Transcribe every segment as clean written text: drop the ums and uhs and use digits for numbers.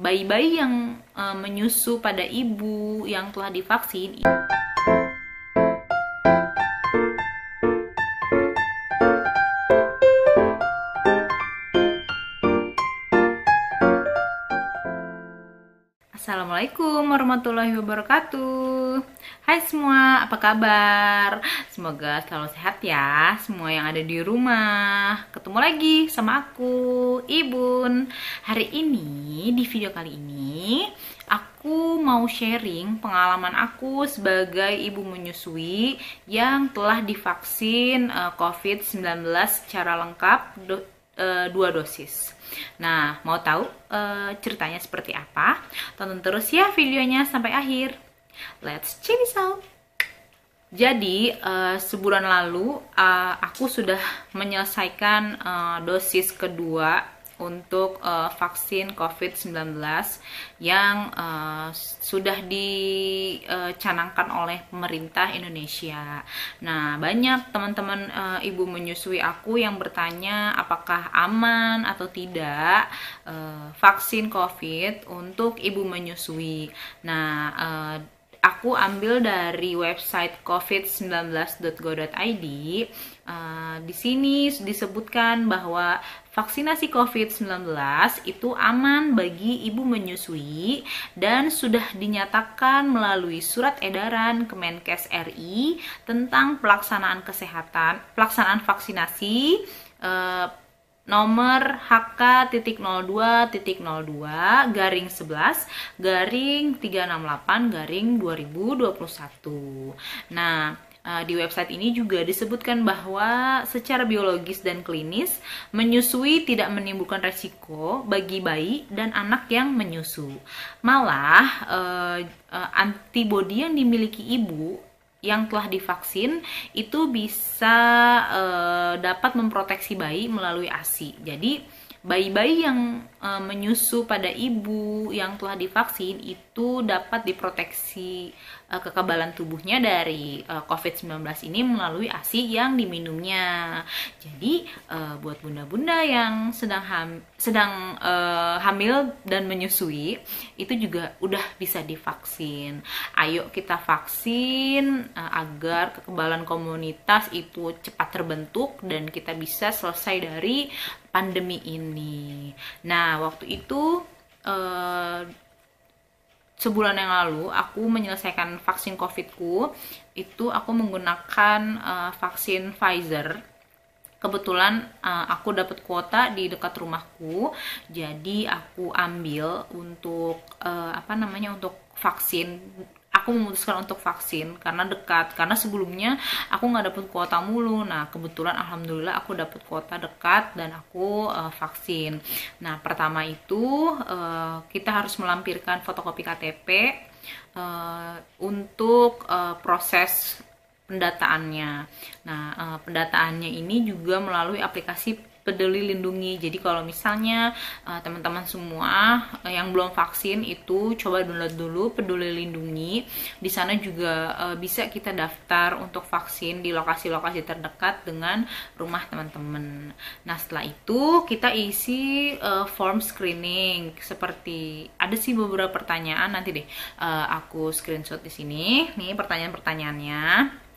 bayi-bayi yang menyusu pada ibu yang telah divaksin. Assalamualaikum warahmatullahi wabarakatuh. Hai semua, apa kabar? Semoga selalu sehat ya, semua yang ada di rumah. Ketemu lagi sama aku, Ibun. Hari ini, di video kali ini, aku mau sharing pengalaman aku sebagai ibu menyusui yang telah divaksin COVID-19 secara lengkap 2 dosis. Nah, mau tahu ceritanya seperti apa? Tonton terus ya videonya sampai akhir. Let's check this out. Jadi, sebulan lalu aku sudah menyelesaikan dosis kedua untuk vaksin COVID-19 yang sudah dicanangkan oleh pemerintah Indonesia. Nah, banyak teman-teman ibu menyusui aku yang bertanya apakah aman atau tidak vaksin COVID untuk ibu menyusui. Nah, aku ambil dari website covid19.go.id. Di sini disebutkan bahwa vaksinasi COVID-19 itu aman bagi ibu menyusui dan sudah dinyatakan melalui surat edaran Kemenkes RI tentang pelaksanaan vaksinasi nomor HK.02-11-368-2021. Nah, di website ini juga disebutkan bahwa secara biologis dan klinis menyusui tidak menimbulkan resiko bagi bayi dan anak yang menyusu. Malah antibodi yang dimiliki ibu yang telah divaksin itu bisa dapat memproteksi bayi melalui ASI. Jadi bayi-bayi yang menyusu pada ibu yang telah divaksin itu dapat diproteksi kekebalan tubuhnya dari COVID-19 ini melalui ASI yang diminumnya. Jadi buat bunda-bunda yang sedang hamil dan menyusui itu juga udah bisa divaksin. Ayo kita vaksin agar kekebalan komunitas itu cepat terbentuk dan kita bisa selesai dari pandemi ini. Nah, waktu itu sebulan yang lalu aku menyelesaikan vaksin COVID-ku. Itu aku menggunakan vaksin Pfizer. Kebetulan aku dapat kuota di dekat rumahku, jadi aku ambil untuk untuk vaksin. Aku memutuskan untuk vaksin karena dekat, karena sebelumnya aku nggak dapet kuota mulu. Nah, kebetulan alhamdulillah aku dapet kuota dekat dan aku vaksin. Nah, pertama itu kita harus melampirkan fotokopi KTP untuk proses pendataannya. Nah, pendataannya ini juga melalui aplikasi Peduli Lindungi. Jadi kalau misalnya teman-teman semua yang belum vaksin itu coba download dulu Peduli Lindungi. Di sana juga bisa kita daftar untuk vaksin di lokasi-lokasi terdekat dengan rumah teman-teman. Nah, setelah itu kita isi form screening. Seperti ada sih beberapa pertanyaan, nanti deh aku screenshot di sini. Nih pertanyaan-pertanyaannya.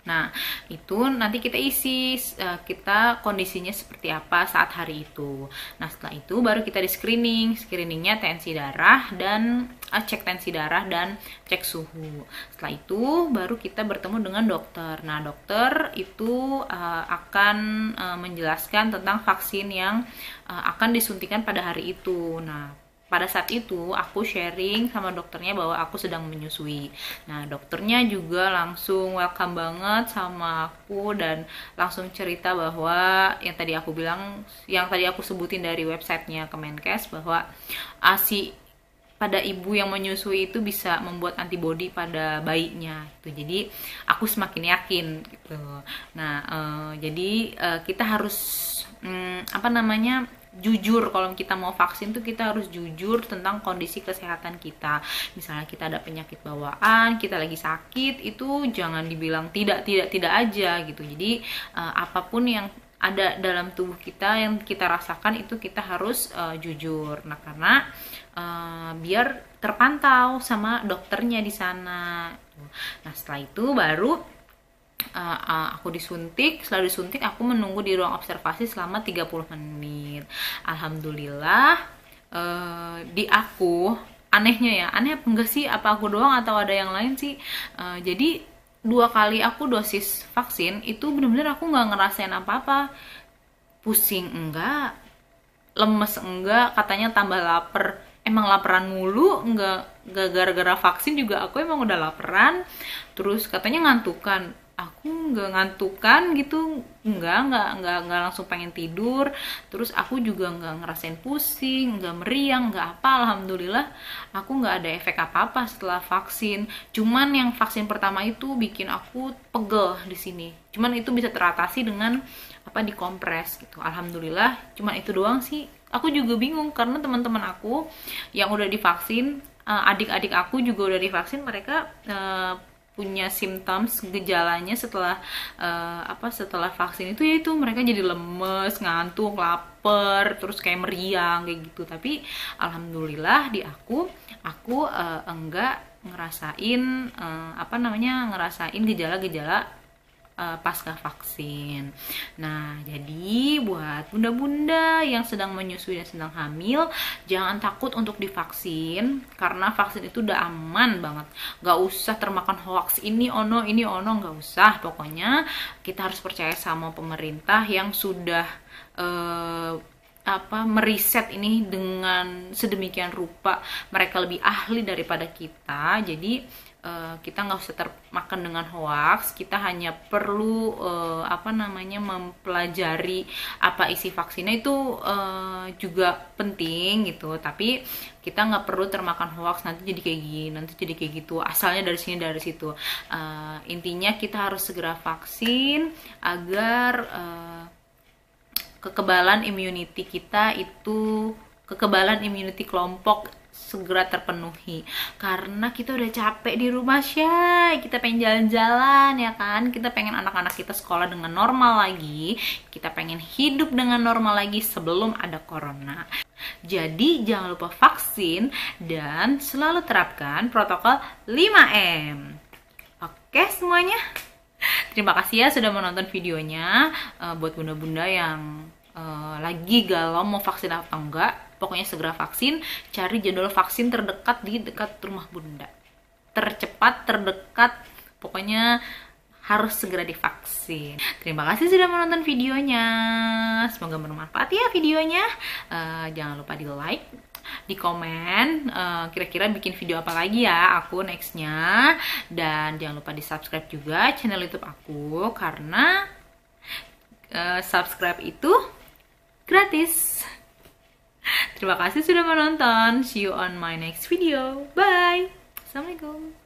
Nah, itu nanti kita isi kita kondisinya seperti apa saat hari itu. Nah, setelah itu baru kita di screening. Screeningnya tensi darah dan cek tensi darah dan cek suhu. Setelah itu baru kita bertemu dengan dokter. Nah, dokter itu akan menjelaskan tentang vaksin yang akan disuntikan pada hari itu. Nah, pada saat itu aku sharing sama dokternya bahwa aku sedang menyusui. Nah, dokternya juga langsung welcome banget sama aku dan langsung cerita bahwa yang tadi aku bilang, yang tadi aku sebutin dari websitenya Kemenkes, bahwa ASI pada ibu yang menyusui itu bisa membuat antibodi pada bayinya gitu. Jadi aku semakin yakin gitu. Nah, jadi kita harus jujur. Kalau kita mau vaksin tuh kita harus jujur tentang kondisi kesehatan kita. Misalnya kita ada penyakit bawaan, kita lagi sakit, itu jangan dibilang tidak aja gitu. Jadi apapun yang ada dalam tubuh kita yang kita rasakan itu kita harus jujur. Nah, karena biar terpantau sama dokternya di sana. Nah, setelah itu baru aku disuntik. Setelah disuntik aku menunggu di ruang observasi selama 30 menit. Alhamdulillah di aku, anehnya ya, aneh apa enggak sih, apa aku doang atau ada yang lain sih, jadi 2 kali aku dosis vaksin itu bener-bener aku nggak ngerasain apa-apa. Pusing enggak, lemes enggak, katanya tambah lapar, emang laparan mulu, enggak gara-gara vaksin juga aku emang udah laparan. Terus katanya ngantukan, aku nggak ngantukan gitu, nggak langsung pengen tidur. Terus aku juga nggak ngerasain pusing, nggak meriang, nggak apa. Alhamdulillah aku nggak ada efek apa-apa setelah vaksin. Cuman yang vaksin pertama itu bikin aku pegel di sini, cuman itu bisa teratasi dengan apa, dikompres gitu. Alhamdulillah cuman itu doang sih. Aku juga bingung karena teman-teman aku yang udah divaksin, adik-adik aku juga udah divaksin, mereka punya symptoms, gejalanya setelah setelah vaksin itu yaitu mereka jadi lemes, ngantuk, lapar, terus kayak meriang kayak gitu. Tapi alhamdulillah di aku enggak ngerasain ngerasain gejala-gejala pasca vaksin. Nah, jadi buat bunda-bunda yang sedang menyusui dan sedang hamil, jangan takut untuk divaksin karena vaksin itu udah aman banget. Gak usah termakan hoax ini ono, gak usah. Pokoknya kita harus percaya sama pemerintah yang sudah meriset ini dengan sedemikian rupa. Mereka lebih ahli daripada kita. Jadi kita nggak usah termakan dengan hoax. Kita hanya perlu mempelajari apa isi vaksinnya, itu juga penting gitu. Tapi kita nggak perlu termakan hoax, nanti jadi kayak gini, nanti jadi kayak gitu, asalnya dari sini dari situ. Intinya kita harus segera vaksin agar kekebalan immunity kita itu, kekebalan immunity kelompok segera terpenuhi. Karena kita udah capek di rumah, Syai. Kita pengen jalan-jalan ya kan. Kita pengen anak-anak kita sekolah dengan normal lagi. Kita pengen hidup dengan normal lagi sebelum ada corona. Jadi jangan lupa vaksin dan selalu terapkan protokol 5M. Oke semuanya. Terima kasih ya sudah menonton videonya. Buat bunda-bunda yang lagi galau mau vaksin atau enggak, pokoknya segera vaksin. Cari jadwal vaksin terdekat di dekat rumah bunda, tercepat, terdekat, pokoknya harus segera divaksin. Terima kasih sudah menonton videonya, semoga bermanfaat ya videonya. Jangan lupa di like, di komen kira-kira bikin video apa lagi ya aku nextnya, dan jangan lupa di subscribe juga channel YouTube aku karena subscribe itu gratis. Terima kasih sudah menonton. See you on my next video. Bye. Assalamualaikum.